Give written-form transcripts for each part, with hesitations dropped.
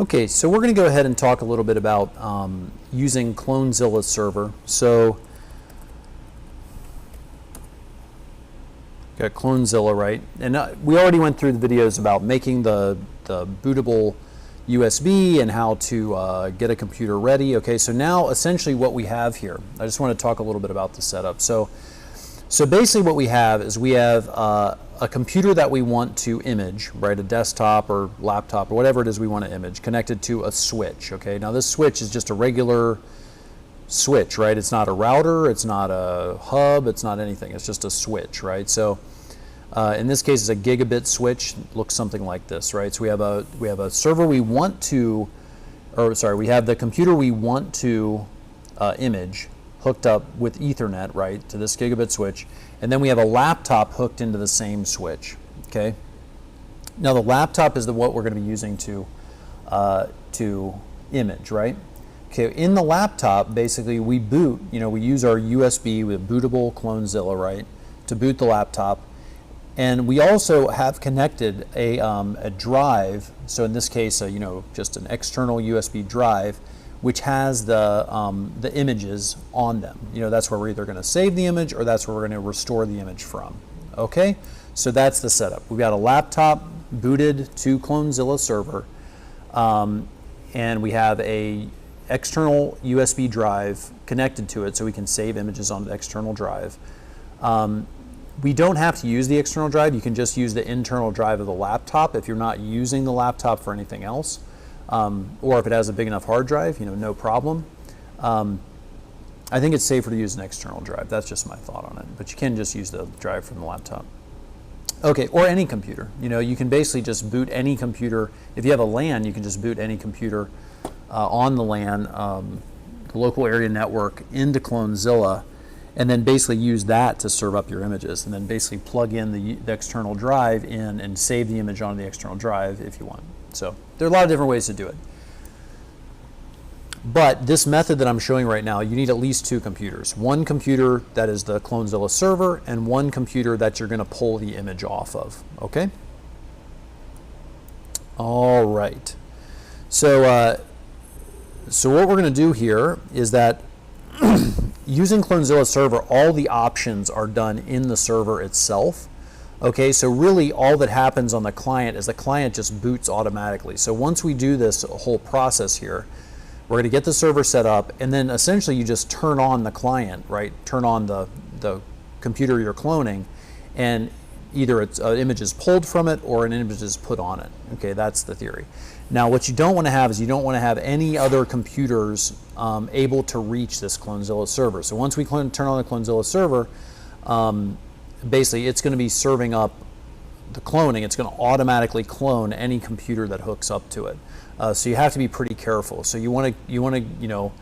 Okay, so we're going to go ahead and talk a little bit about using Clonezilla server. So, got Clonezilla, right? And we already went through the videos about making the bootable USB and how to get a computer ready. Okay, so now essentially what we have here, I just want to talk a little bit about the setup. So basically what we have is we have a computer that we want to image, right? A desktop or laptop or whatever it is we want to image, connected to a switch, okay? Now this switch is just a regular switch, right? It's not a router, it's not a hub, it's not anything, it's just a switch, right? So in this case it's a gigabit switch, looks something like this, right? So we have a server we want to, or sorry, we have the computer we want to image hooked up with Ethernet, right, to this gigabit switch, and then we have a laptop hooked into the same switch, okay? Now the laptop is what we're going to be using to image, right? Okay, in the laptop, basically we boot, we use our USB with bootable Clonezilla, right, to boot the laptop, and we also have connected a drive, so in this case, just an external USB drive, which has the images on them. That's where we're either going to save the image or that's where we're going to restore the image from. Okay, so that's the setup. We've got a laptop booted to Clonezilla server, and we have a external USB drive connected to it so we can save images on the external drive. We don't have to use the external drive. You can just use the internal drive of the laptop if you're not using the laptop for anything else. Or if it has a big enough hard drive, no problem. I think it's safer to use an external drive. That's just my thought on it. But you can just use the drive from the laptop. Okay, or any computer. You can basically just boot any computer. If you have a LAN, you can just boot any computer on the LAN, the local area network, into Clonezilla, and then basically use that to serve up your images, and then basically plug in the external drive in and save the image on the external drive if you want. So there are a lot of different ways to do it. But this method that I'm showing right now, you need at least two computers. One computer that is the Clonezilla server, and one computer that you're going to pull the image off of. Okay? All right. So what we're going to do here is that using Clonezilla server, all the options are done in the server itself. Okay, so really all that happens on the client is the client just boots automatically. So once we do this whole process here, we're going to get the server set up, and then essentially you just turn on the client, right? Turn on the computer you're cloning, and either an image is pulled from it or an image is put on it. Okay, that's the theory. Now what you don't want to have is you don't want to have any other computers able to reach this Clonezilla server. So once we turn on the Clonezilla server, basically it's going to be serving up the cloning. It's going to automatically clone any computer that hooks up to it. So you have to be pretty careful. So you want to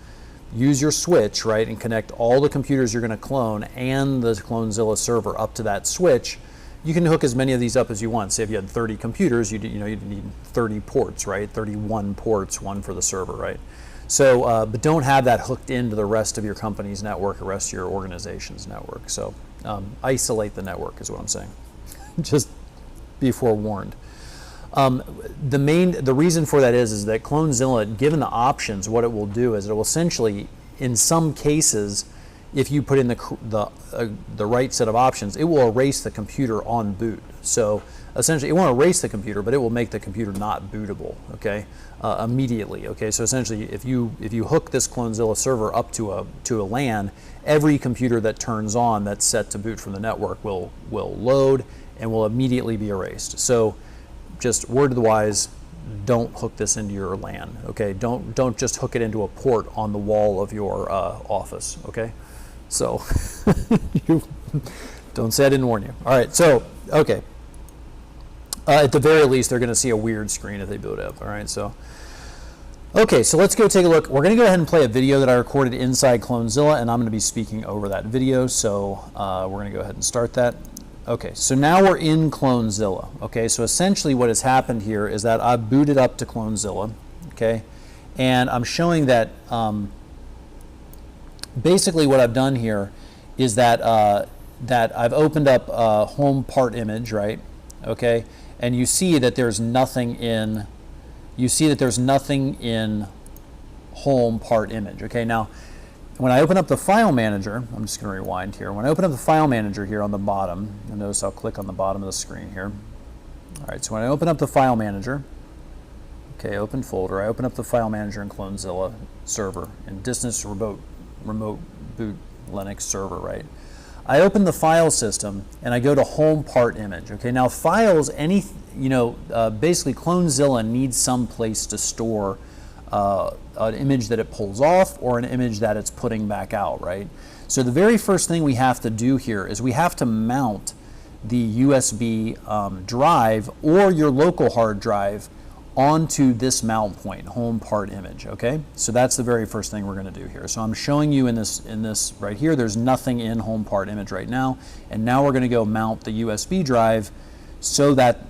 use your switch, right, and connect all the computers you're going to clone and the Clonezilla server up to that switch. You can hook as many of these up as you want. Say if you had 30 computers, you'd need 30 ports, right? 31 ports, one for the server, right? So, but don't have that hooked into the rest of your company's network, the rest of your organization's network. So isolate the network is what I'm saying. Just be forewarned. The reason for that is that Clonezilla, given the options, what it will do is it will essentially, in some cases, if you put in the right set of options, it will erase the computer on boot. So essentially, it won't erase the computer, but it will make the computer not bootable. Okay, immediately. Okay, so essentially, if you hook this Clonezilla server up to a LAN, every computer that turns on that's set to boot from the network will load and will immediately be erased. So just word to the wise, don't hook this into your LAN. Okay, don't just hook it into a port on the wall of your office. Okay. So, don't say I didn't warn you. All right, so, okay. At the very least, they're going to see a weird screen if they boot up. All right, so. Okay, so let's go take a look. We're going to go ahead and play a video that I recorded inside Clonezilla, and I'm going to be speaking over that video. So, we're going to go ahead and start that. Okay, so now we're in Clonezilla. Okay, so essentially what has happened here is that I've booted up to Clonezilla. Okay, and I'm showing that. Basically what I've done here is that I've opened up a home part image, right? Okay, and you see that there's nothing in you see that there's nothing in home part image. Okay, now when I open up the file manager, I'm just going to rewind here. When I open up the file manager here on the bottom, you'll notice I'll click on the bottom of the screen here. All right, so when I open up the file manager, okay, open folder, I open up the file manager in Clonezilla server and distance remote boot Linux server, right? I open the file system and I go to home part image. Okay, now files, basically Clonezilla needs some place to store an image that it pulls off or an image that it's putting back out, right? So the very first thing we have to do here is we have to mount the USB drive or your local hard drive onto this mount point, home part image, okay? So that's the very first thing we're going to do here. So I'm showing you in this right here, there's nothing in home part image right now, and now we're going to go mount the USB drive so that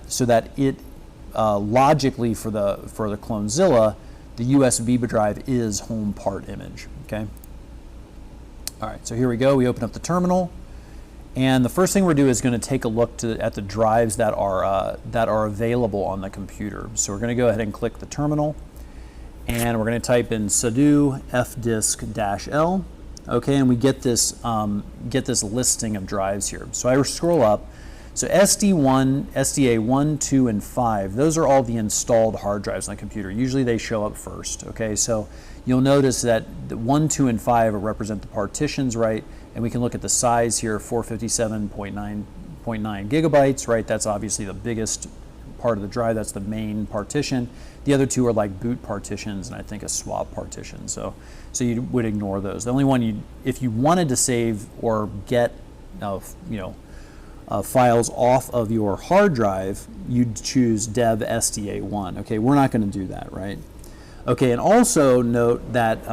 it logically for the Clonezilla, the USB drive is home part image, okay? All right, so here we go. We open up the terminal. And the first thing we're doing is going to take a look at the drives that are available on the computer. So we're going to go ahead and click the terminal, and we're going to type in sudo fdisk-l, okay, and we get this listing of drives here. So I scroll up. So SD1, SDA1, 2, and 5, those are all the installed hard drives on the computer. Usually they show up first, okay? So you'll notice that the 1, 2, and 5 represent the partitions, right? And we can look at the size here, 457.9 gigabytes, right? That's obviously the biggest part of the drive. That's the main partition. The other two are like boot partitions and I think a swap partition. So you would ignore those. The only one if you wanted to save or get, files off of your hard drive, you'd choose dev SDA1. Okay, we're not going to do that, right? Okay, and also note that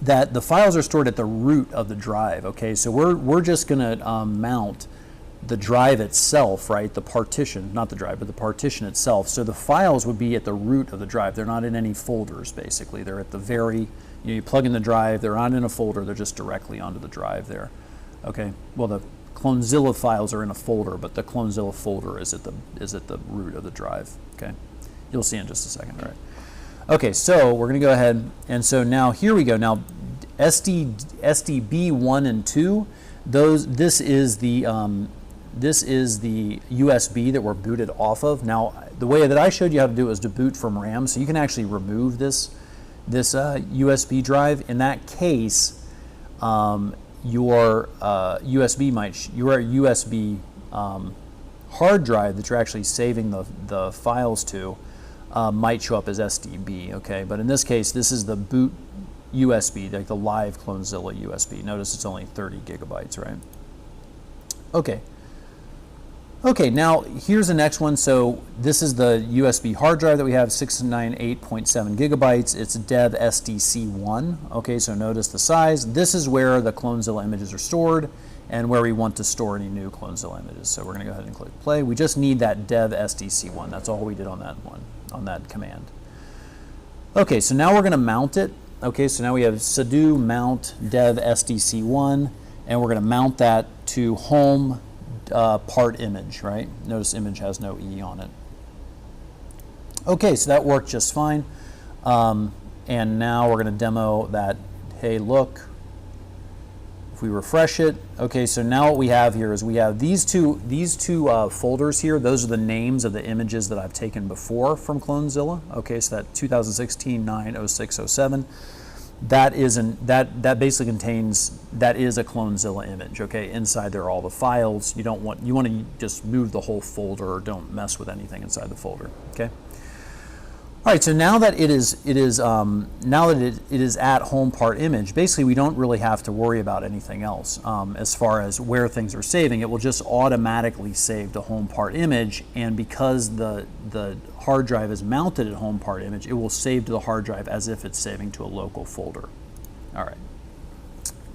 that the files are stored at the root of the drive. Okay, so we're just going to mount the drive itself, right? The partition, not the drive, but the partition itself. So the files would be at the root of the drive. They're not in any folders, basically. They're at the very, you plug in the drive, they're not in a folder, they're just directly onto the drive there. Okay, well the Clonezilla files are in a folder, but the Clonezilla folder is at the root of the drive. Okay, you'll see in just a second. All right. Okay, so we're going to go ahead, and so now here we go. Now, SDB1 and 2, this is the USB that we're booted off of. Now, the way that I showed you how to do it was to boot from RAM, so you can actually remove this USB drive. In that case, your USB hard drive that you're actually saving the files to might show up as SDB, okay? But in this case, this is the boot USB, like the live Clonezilla USB. Notice it's only 30 gigabytes, right? Okay. Okay, now here's the next one. So this is the USB hard drive that we have, 698.7 gigabytes. It's dev SDC1. Okay, so notice the size. This is where the Clonezilla images are stored and where we want to store any new Clonezilla images. So we're going to go ahead and click play. We just need that dev SDC1. That's all we did on that one, on that command. Okay, so now we're going to mount it. Okay, so now we have sudo mount dev SDC1, and we're going to mount that to home part image, right? Notice image has no E on it. Okay, so that worked just fine. And now we're going to demo that, hey, look, if we refresh it, okay, so now what we have here is we have these two folders here. Those are the names of the images that I've taken before from Clonezilla. Okay, so that 2016, 9, 06, 07. That basically contains, that is a Clonezilla image. Okay, inside there are all the files. You want to just move the whole folder, or don't mess with anything inside the folder. Okay. All right, so now that it is at home part image, basically we don't really have to worry about anything else as far as where things are saving. It will just automatically save to home part image, and because the hard drive is mounted at home part image, it will save to the hard drive as if it's saving to a local folder. All right,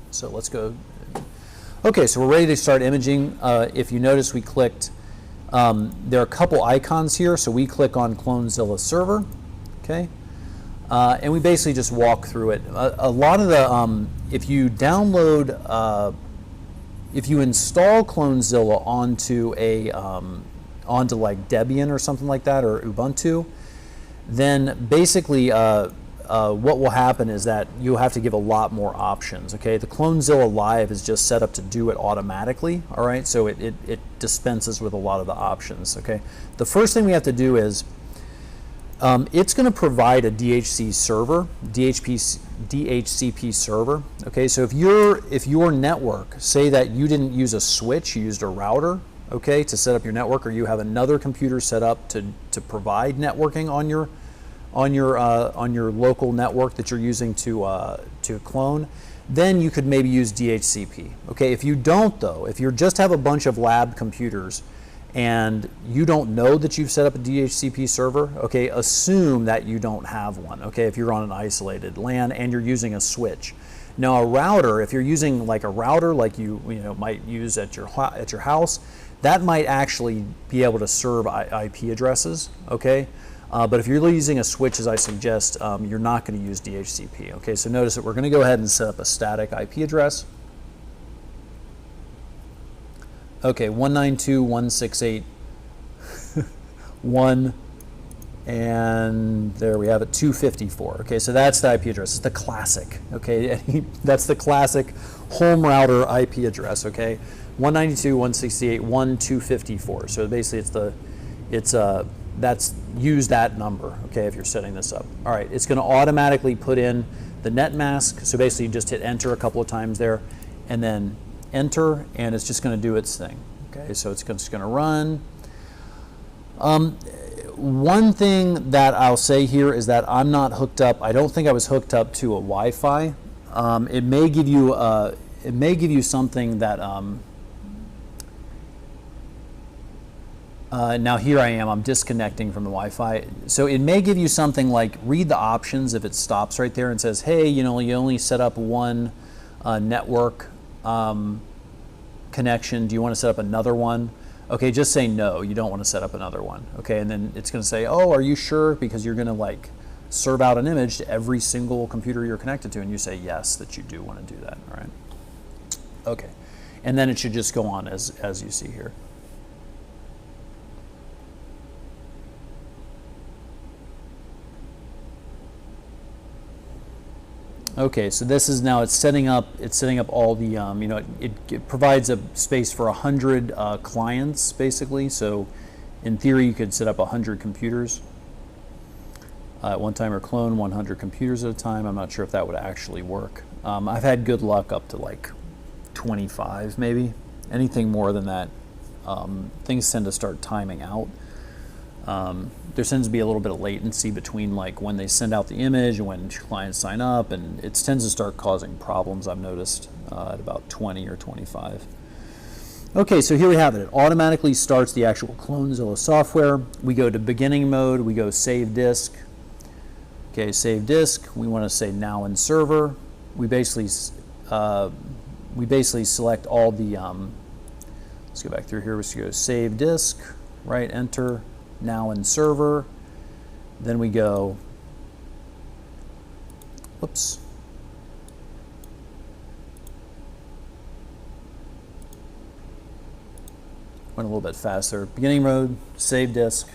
so let's go. Okay, so we're ready to start imaging. If you notice, we clicked. There are a couple icons here, so we click on Clonezilla server, okay, and we basically just walk through it. A lot of the, if you download, if you install Clonezilla onto like Debian or something like that, or Ubuntu, then basically what will happen is that you'll have to give a lot more options. Okay, the Clonezilla Live is just set up to do it automatically. All right, so it dispenses with a lot of the options. Okay, the first thing we have to do is it's going to provide a DHCP server. Okay, so if your network, say that you didn't use a switch, you used a router, okay, to set up your network, or you have another computer set up to provide networking on your local network that you're using to clone, then you could maybe use DHCP. Okay, if you don't though, if you just have a bunch of lab computers and you don't know that you've set up a DHCP server, okay, assume that you don't have one, okay, if you're on an isolated LAN and you're using a switch. Now a router, if you're using like a router like you might use at your house, that might actually be able to serve IP addresses, okay? But if you're using a switch, as I suggest, you're not going to use DHCP, okay? So notice that we're going to go ahead and set up a static IP address. Okay, 192.168.1, and there we have it, 254. Okay, so that's the IP address. It's the classic, okay? That's the classic home router IP address, okay? 192.168.1.254. So basically use that number, okay, if you're setting this up. All right, it's going to automatically put in the net mask. So basically you just hit enter a couple of times there and then enter, and it's just going to do its thing. Okay, so it's just going to run. One thing that I'll say here is that I'm not hooked up. I don't think I was hooked up to a Wi-Fi. It may give you something that now here I am, I'm disconnecting from the Wi-Fi. So it may give you something like, read the options if it stops right there and says, hey, you only set up one network connection. Do you want to set up another one? Okay, just say no, you don't want to set up another one. Okay, and then it's going to say, oh, are you sure? Because you're going to like serve out an image to every single computer you're connected to, and you say yes, that you do want to do that. All right. Okay, and then it should just go on as you see here. Okay, so this is now it's setting up all the it provides a space for 100 clients basically. So in theory you could set up 100 computers at one time, or clone 100 computers at a time. I'm not sure if that would actually work. I've had good luck up to like 25 maybe. Anything more than that, things tend to start timing out. There tends to be a little bit of latency between like when they send out the image and when clients sign up, and it tends to start causing problems, I've noticed, at about 20 or 25. Okay, so here we have it. It automatically starts the actual Clonezilla software. We go to beginning mode, we go save disk. Okay, save disk, we want to say now in server. We basically select all the, let's go back through here, let's go save disk, right, enter. Now in server, then we go, whoops, went a little bit faster. Beginning mode, save disk,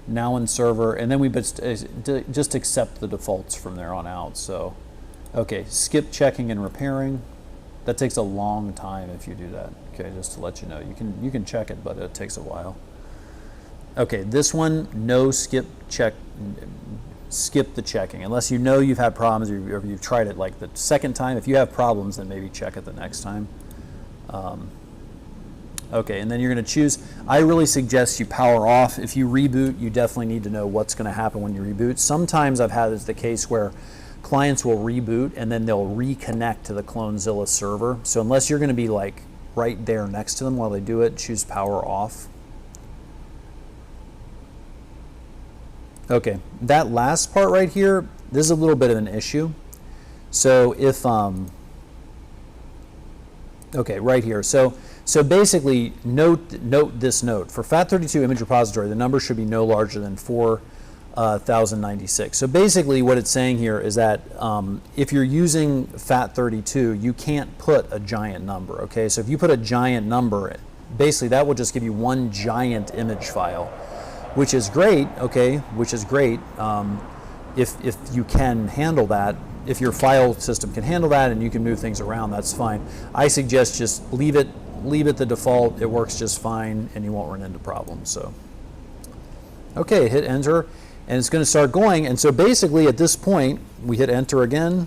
now in server, and then we just accept the defaults from there on out. So, okay, skip checking and repairing. That takes a long time if you do that. Okay, just to let you know, you can check it, but it takes a while. Okay, this one, no skip the checking. Unless you know you've had problems or you've tried it like the second time. If you have problems, then maybe check it the next time. Okay, and then you're going to choose. I really suggest you power off. If you reboot, you definitely need to know what's going to happen when you reboot. Sometimes I've had the case where clients will reboot and then they'll reconnect to the Clonezilla server. So unless you're going to be like right there next to them while they do it, choose power off. Okay, that last part right here, this is a little bit of an issue. So if, okay, right here. So basically, note this note. For FAT32 image repository, the number should be no larger than 4,096. So basically what it's saying here is that if you're using FAT32, you can't put a giant number, okay? So if you put a giant number, basically that will just give you one giant image file, which is great, okay, which is great if you can handle that. If your file system can handle that and you can move things around, that's fine. I suggest just leave it the default. It works just fine and you won't run into problems. So, okay, hit enter and it's going to start going. And so basically at this point, we hit enter again.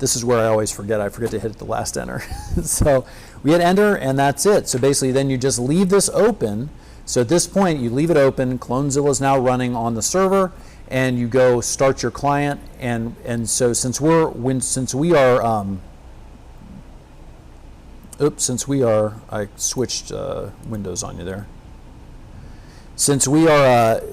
This is where I always forget. I forget to hit the last enter. So we hit enter and that's it. So basically then you just leave this open. So at this point you leave it open. Clonezilla is now running on the server. And you go start your client, and so since we are I switched Windows on you there. Since we're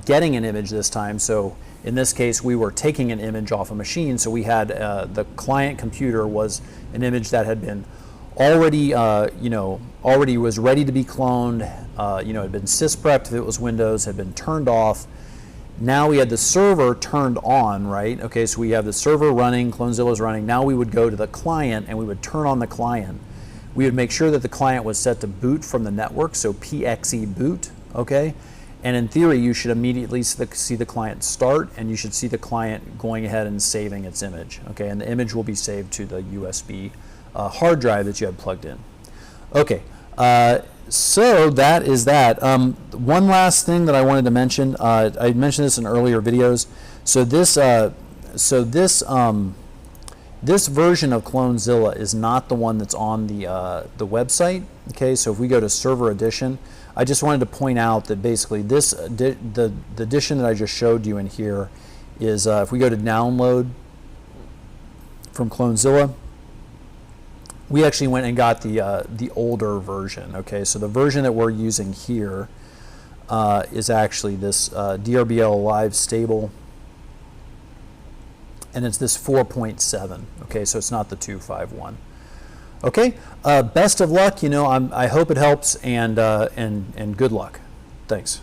getting an image this time, so in this case we were taking an image off a machine, so we had the client computer was an image that had been already already was ready to be cloned, had been sysprepped if it was Windows, had been turned off. Now we had the server turned on, right? Okay, so we have the server running, Clonezilla is running. Now we would go to the client and we would turn on the client. We would make sure that the client was set to boot from the network, so PXE boot, okay? And in theory, you should immediately see the client start and you should see the client going ahead and saving its image, okay? And the image will be saved to the USB hard drive that you had plugged in. Okay. So that is that. One last thing that I wanted to mention. I mentioned this in earlier videos. So this version of Clonezilla is not the one that's on the website. Okay, so if we go to Server Edition, I just wanted to point out that basically this the edition that I just showed you in here is if we go to download from Clonezilla. We actually went and got the older version. Okay, so the version that we're using here is actually this DRBL Live Stable, and it's this 4.7. Okay, so it's not the 2.5.1. Okay, best of luck. I hope it helps, and good luck. Thanks.